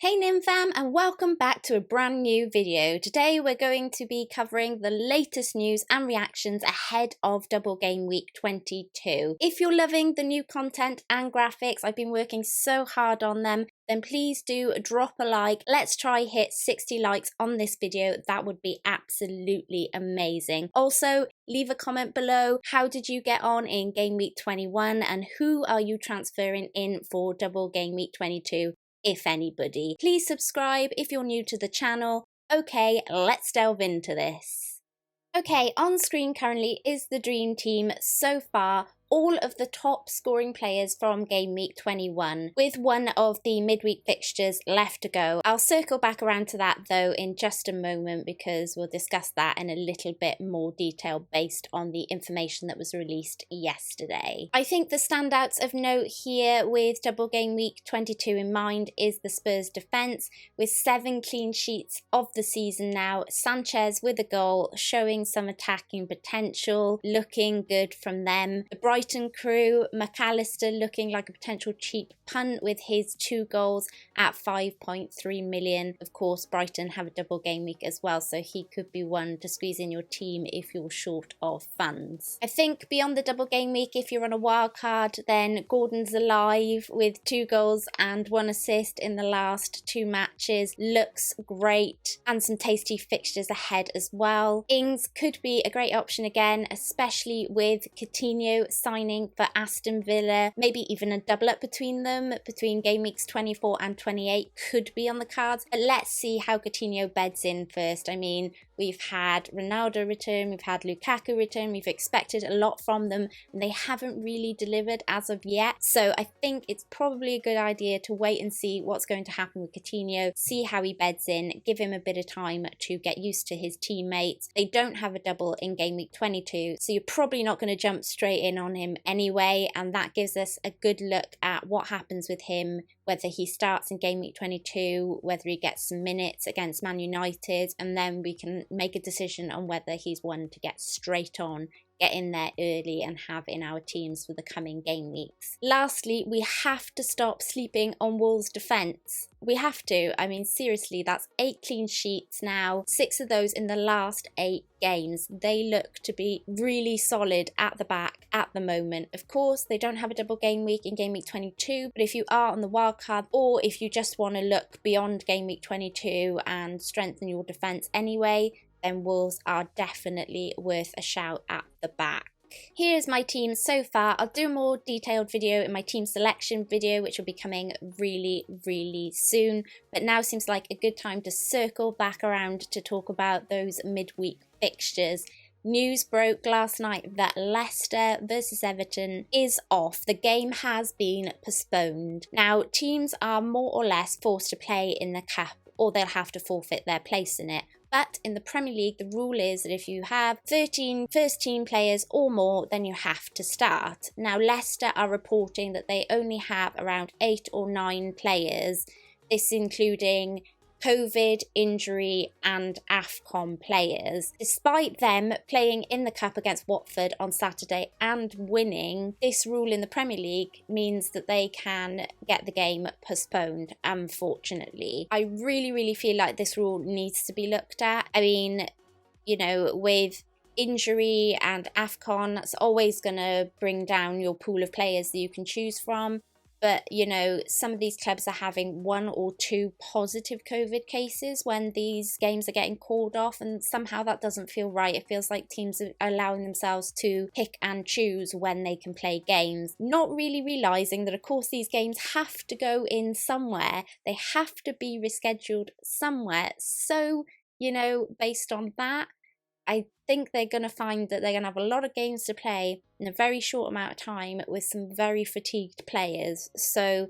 Hey Nim fam, and welcome back to a brand new video. Today we're going to be covering the latest news and reactions ahead of Double Game Week 22. If you're loving the new content and graphics, I've been working so hard on them, then please do drop a like. Let's try hit 60 likes on this video. That would be absolutely amazing. Also, leave a comment below. How did you get on in Game Week 21 and who are you transferring in for Double Game Week 22? If anybody. Please subscribe if you're new to the channel. Okay, let's delve into this. Okay, on screen currently is the dream team so far. All of the top scoring players from Game Week 21, with one of the midweek fixtures left to go. I'll circle back around to that though in just a moment because we'll discuss that in a little bit more detail based on the information that was released yesterday. I think the standouts of note here with Double Game Week 22 in mind is the Spurs defence, with 7 clean sheets of the season now. Sanchez with a goal, showing some attacking potential, looking good from them. The Brighton crew, McAllister looking like a potential cheap punt with his 2 goals at 5.3 million. Of course, Brighton have a double game week as well, so he could be one to squeeze in your team if you're short of funds. I think beyond the double game week, if you're on a wild card, then Gordon's alive with 2 goals and 1 assist in the last 2 matches. Looks great, and some tasty fixtures ahead as well. Ings could be a great option again, especially with Coutinho signing for Aston Villa. Maybe even a double up between them, between game weeks 24 and 28 could be on the cards. But let's see how Coutinho beds in first. I mean, we've had Ronaldo return, we've had Lukaku return, we've expected a lot from them, and they haven't really delivered as of yet. So I think it's probably a good idea to wait and see what's going to happen with Coutinho, see how he beds in, give him a bit of time to get used to his teammates. They don't have a double in game week 22, so you're probably not going to jump straight in on him anyway, and that gives us a good look at what happens with him, whether he starts in game week 22, whether he gets some minutes against Man United, and then we can make a decision on whether he's one to get straight on, get in there early and have in our teams for the coming game weeks. Lastly, we have to stop sleeping on Wolves' defence. We have to. I mean, seriously, that's 8 clean sheets now, 6 of those in the last 8 games. They look to be really solid at the back at the moment. Of course, they don't have a double game week in game week 22, but if you are on the wild card, or if you just want to look beyond game week 22 and strengthen your defence anyway, then Wolves are definitely worth a shout at the back. Here's my team so far. I'll do a more detailed video in my team selection video, which will be coming really soon. But now seems like a good time to circle back around to talk about those midweek fixtures. News broke last night that Leicester versus Everton is off. The game has been postponed. Now, teams are more or less forced to play in the cup, or they'll have to forfeit their place in it. But in the Premier League, the rule is that if you have 13 first-team players or more, then you have to start. Now, Leicester are reporting that they only have around 8 or 9 players, this including COVID, injury and AFCON players. Despite them playing in the Cup against Watford on Saturday and winning, this rule in the Premier League means that they can get the game postponed, unfortunately. I really feel like this rule needs to be looked at. I mean, you know, with injury and AFCON, that's always going to bring down your pool of players that you can choose from. But, you know, some of these clubs are having 1 or 2 positive COVID cases when these games are getting called off, and somehow that doesn't feel right. It feels like teams are allowing themselves to pick and choose when they can play games, not really realising that, of course, these games have to go in somewhere. They have to be rescheduled somewhere. So, you know, based on that, I think they're going to find that they're going to have a lot of games to play in a very short amount of time with some very fatigued players. So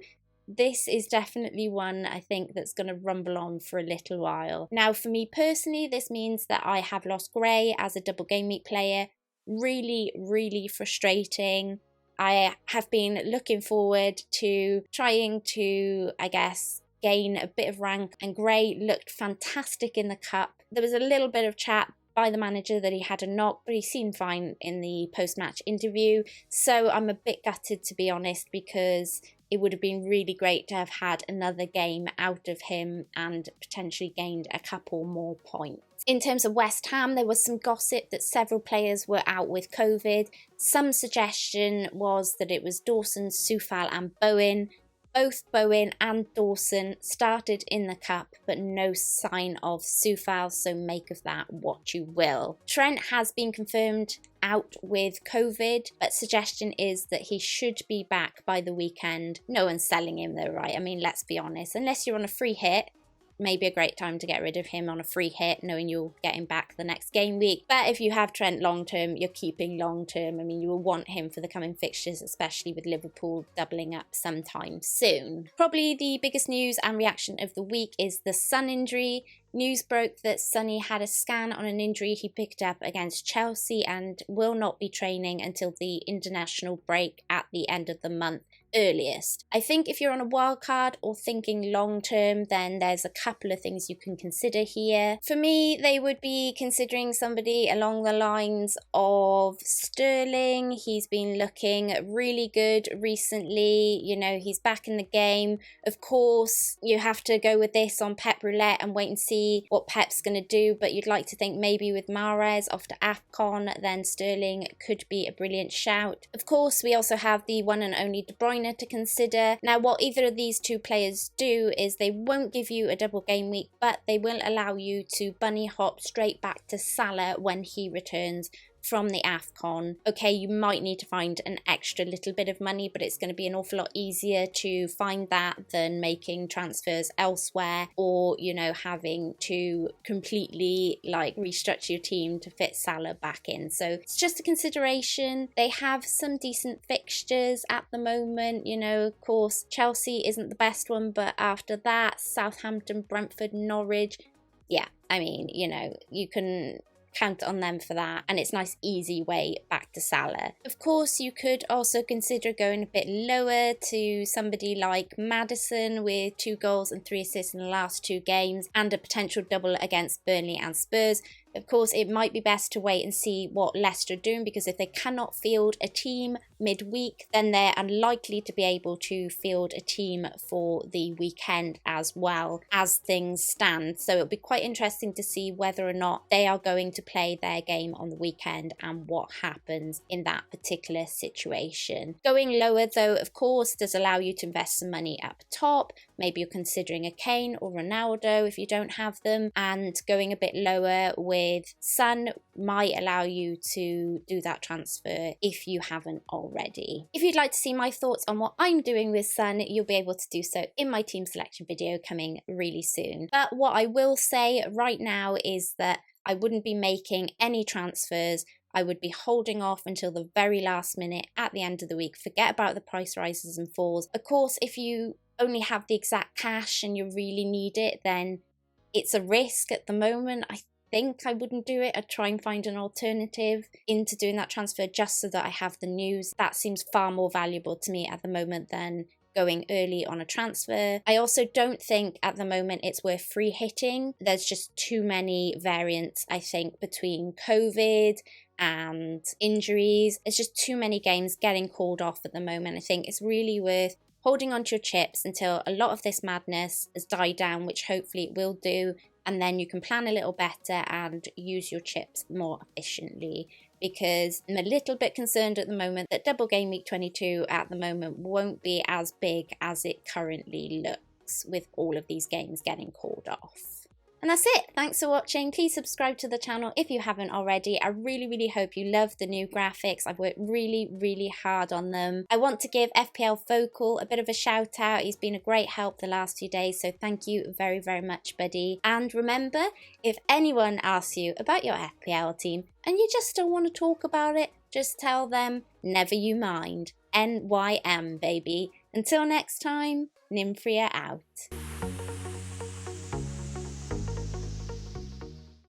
this is definitely one I think that's going to rumble on for a little while. Now, for me personally, this means that I have lost Gray as a double game week player. Really frustrating. I have been looking forward to trying to, I guess, gain a bit of rank, and Gray looked fantastic in the cup. There was a little bit of chat by the manager that he had a knock, but he seemed fine in the post-match interview. So I'm a bit gutted, to be honest, because it would have been really great to have had another game out of him and potentially gained a couple more points. In terms of West Ham, there was some gossip that several players were out with COVID. Some suggestion was that it was Dawson, Soufal and Bowen. Both Bowen and Dawson started in the cup, but no sign of Soufal, so make of that what you will. Trent has been confirmed out with COVID, but suggestion is that he should be back by the weekend. No one's selling him though, right? I mean, let's be honest. Unless you're on a free hit, maybe a great time to get rid of him on a free hit, knowing you'll get him back the next game week. But if you have Trent long term, you're keeping long term. I mean, you will want him for the coming fixtures, especially with Liverpool doubling up sometime soon. Probably the biggest news and reaction of the week is the Son injury. News broke that Sonny had a scan on an injury he picked up against Chelsea and will not be training until the international break at the end of the month earliest. I think if you're on a wild card or thinking long term, then there's a couple of things you can consider here. For me, they would be considering somebody along the lines of Sterling. He's been looking really good recently. You know, he's back in the game. Of course, you have to go with this on Pep Roulette and wait and see what Pep's going to do, but you'd like to think maybe with Mahrez off to AFCON, then Sterling could be a brilliant shout. Of course, we also have the one and only De Bruyne to consider. Now, what either of these two players do is they won't give you a double game week, but they will allow you to bunny hop straight back to Salah when he returns from the AFCON. Okay, you might need to find an extra little bit of money, but it's going to be an awful lot easier to find that than making transfers elsewhere, or, you know, having to completely like restructure your team to fit Salah back in. So it's just a consideration. They have some decent fixtures at the moment. You know, of course, Chelsea isn't the best one, but after that, Southampton, Brentford, Norwich. Yeah, I mean, you know, you can count on them for that, and it's a nice easy way back to Salah. Of course, you could also consider going a bit lower to somebody like Maddison with 2 goals and 3 assists in the last 2 games and a potential double against Burnley and Spurs. Of course, it might be best to wait and see what Leicester are doing, because if they cannot field a team midweek, then they're unlikely to be able to field a team for the weekend as well as things stand. So it'll be quite interesting to see whether or not they are going to play their game on the weekend and what happens in that particular situation. Going lower, though, of course, does allow you to invest some money up top. Maybe you're considering a Kane or Ronaldo if you don't have them, and going a bit lower with Son might allow you to do that transfer if you haven't already. If you'd like to see my thoughts on what I'm doing with Son, you'll be able to do so in my team selection video coming really soon. But what I will say right now is that I wouldn't be making any transfers. I would be holding off until the very last minute at the end of the week. Forget about the price rises and falls. Of course, if you only have the exact cash and you really need it, then it's a risk at the moment. I think I wouldn't do it. I'd try and find an alternative into doing that transfer just so that I have the news. That seems far more valuable to me at the moment than going early on a transfer. I also don't think at the moment it's worth free hitting. There's just too many variants, I think, between COVID and injuries. There's just too many games getting called off at the moment. I think it's really worth holding onto your chips until a lot of this madness has died down, which hopefully it will do, and then you can plan a little better and use your chips more efficiently. Because I'm a little bit concerned at the moment that double game week 22 at the moment won't be as big as it currently looks with all of these games getting called off. And that's it. Thanks for watching. Please subscribe to the channel if you haven't already. I really hope you love the new graphics. I've worked really hard on them. I want to give FPL Focal a bit of a shout out. He's been a great help the last few days, so thank you very much, buddy. And remember, if anyone asks you about your FPL team and you just don't want to talk about it, just tell them, never you mind. NYM, baby. Until next time, Nymphria out.